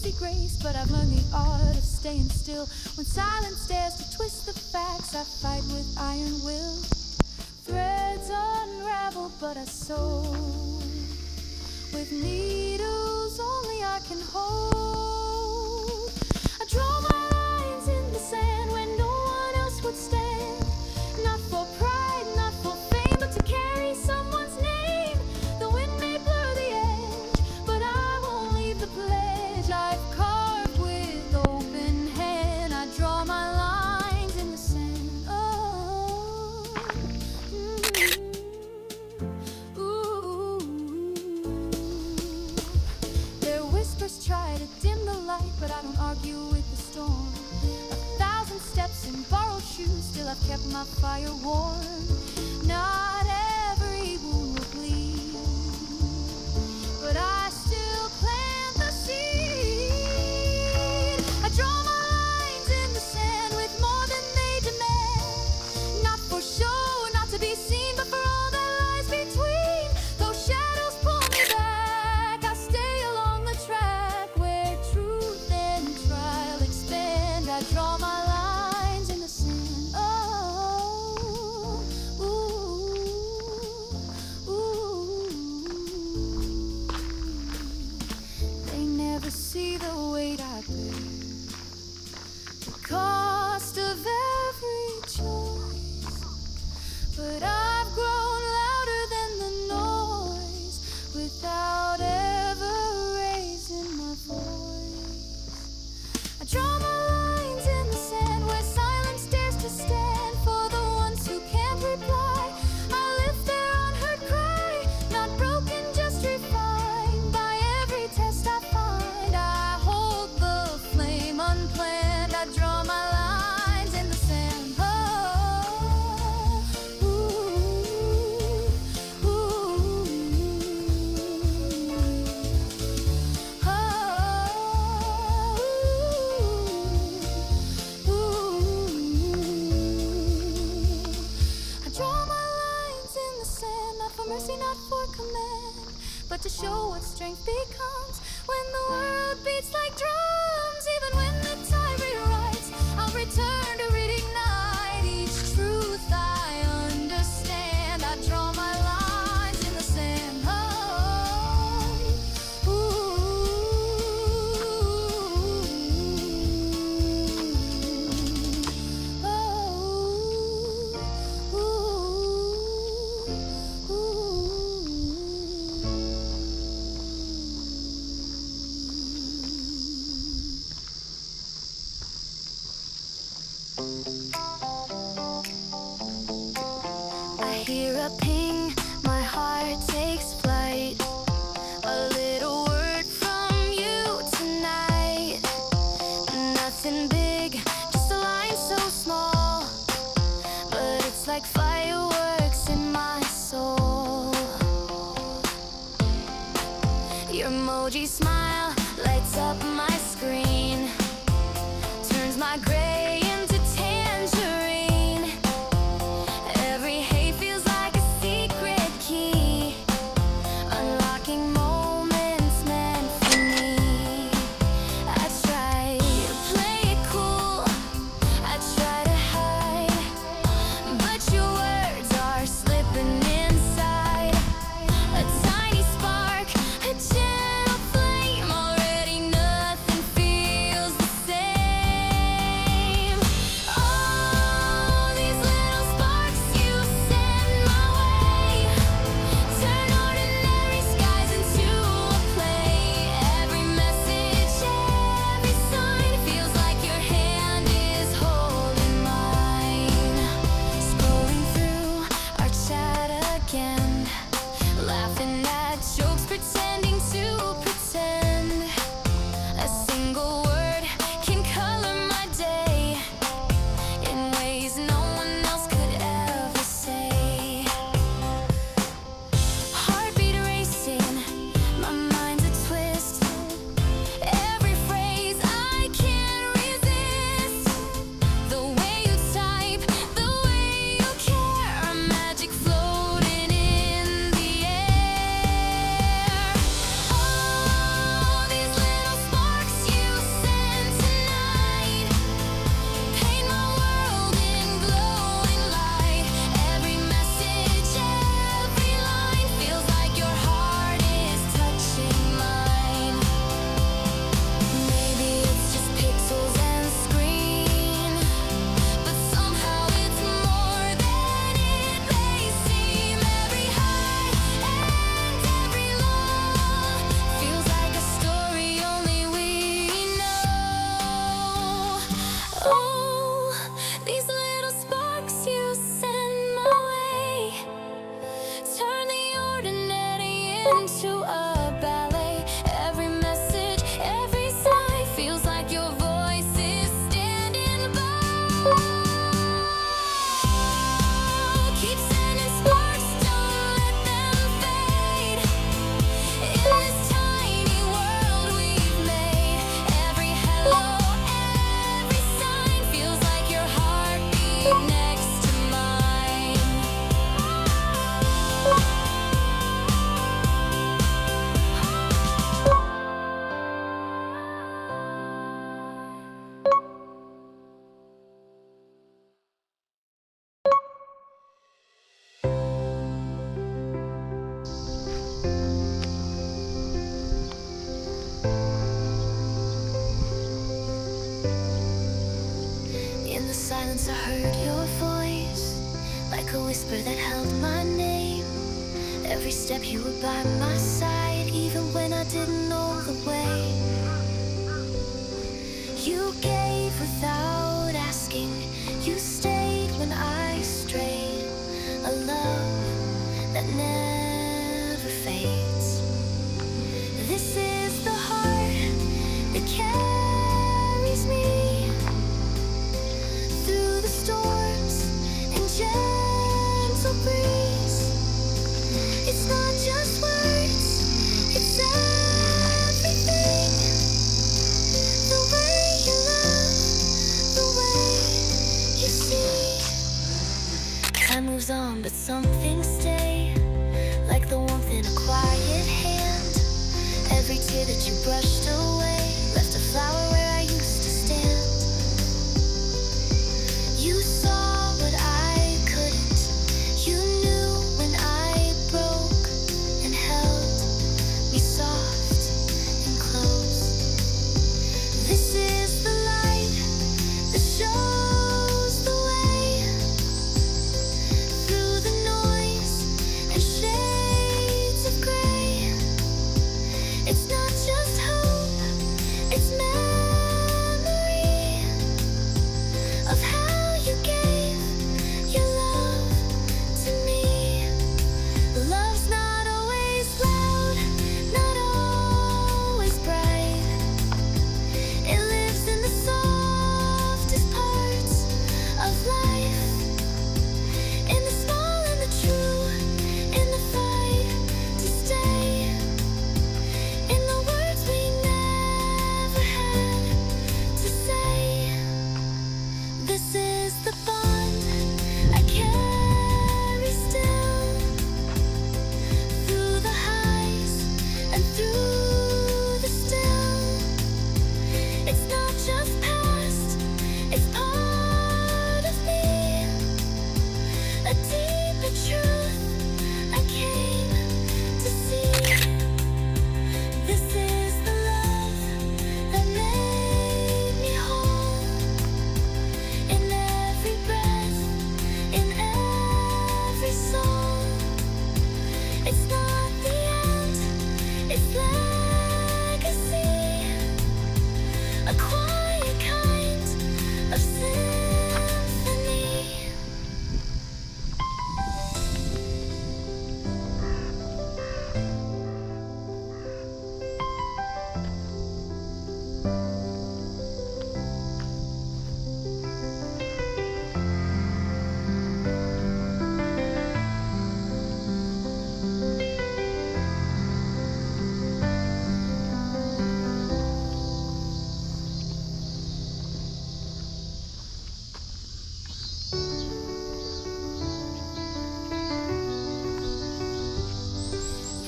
easy grace, but I've learned the art of staying still. When silence dares to twist the facts, I fight with iron will. Threads unravel, but I sew with needles only I can hold. I draw my lines in the sand when no one else would stand. Not for pride, not for fame, but to carry someone's name. The wind may blur the edge, but I won't leave the pledge I've carved with open hand. I draw my lines in the sand. Oh, ooh. Their whispers try to dim the light, but I don't argue with the storm. 1,000 steps in borrowed shoes, still I've kept my fire warm. Not every wound will bleed, but I still plant the seed. I draw my lines in the sand with more than they demand. Not for show, not to be seen, but for all that lies between. Though shadows pull me back, I stay along the track where truth and trial expand. I draw my lines in the sand. Oh, ooh, ooh. They never see the weight I bear, the cost of every choice. But I've grown louder than the noise without ever raising my voice. I draw my lines in the sand where silence dares to stand. For the ones who can't reply, I lift their unheard cry. Not broken, just refined by every test I find. I hold the flame unplanned. I draw my lines in the sand. Oh, ooh, ooh, I draw my lines in the sand, not for mercy, not for command, but to show what strength becomes when the world beats like drums. Even when the tide rewrites, I'll return to reignite each truth I understand. I draw my lines in the sand. Oh, ooh, I hear a ping, my heart takes flight. A little word from you tonight. Nothing big, just a line so small, but it's like fireworks in my soul. Your emoji smile lights up my screen, turns my gray into tangerine. Every hate feels like a secret key, unlocking moments meant for me. I try to play it cool, I try to hide, but your words are slipping inside. A tiny spark, a gentle flame, already nothing silence I heard your voice, like a whisper that held my name. Every step you were by my side, even when I didn't know the way. You gave without asking, you stayed when I strayed. A love that never fades. This is the heart that carries me through the storms and gentle breeze. It's not just words, it's everything. The way you love, the way you see. Time moves on, but some things stay, like the warmth in a quiet hand. Every tear that you brushed away left a flower where I used to stand. You saw what I couldn't. You knew when I broke and held me soft and close. This is the light that shows the way through the noise and shades of gray. It's not just hope, it's memory of how you gave your love to me. Love's not always loud, not always bright. It lives in the softest parts of life, in the small and the true, in the fight to stay, in the words we never had to say. This is the bond I carry still, through the highs and through the still. It's not just past, it's part of me, a deeper truth I came to see. This is the love that made me whole, in every breath, in every song. It's not the end, it's legacy, a quiet kind of symphony.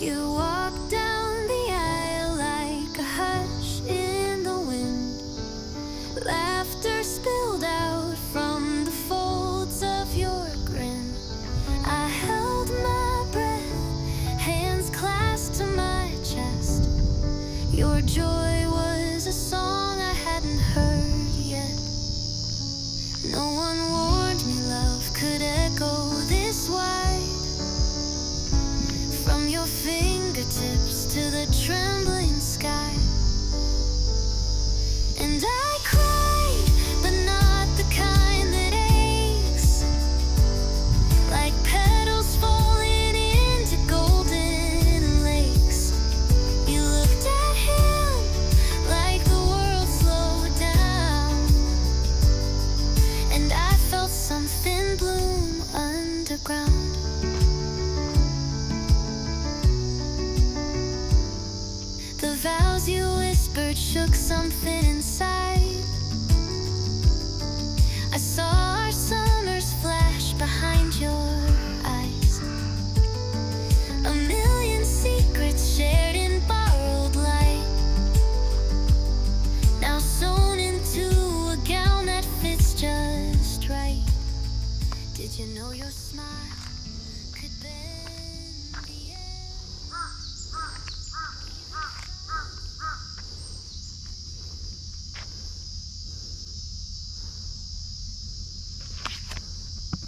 You walk down the aisle like a hush in the wind. Laughter spilled out from the folds of your grin. I held my breath, hands clasped to my chest. Your joy was a song I hadn't heard yet. No one warned me love could echo this wide, from your fingertips to the trembling sky. And I cried, but not the kind that aches, like petals falling into golden lakes. You looked at him like the world slowed down, and I felt something bloom underground. The vows you whispered shook something inside. I saw our summers flash behind your eyes, a million secrets shared in borrowed light, now sewn into a gown that fits just right. Did you know your smile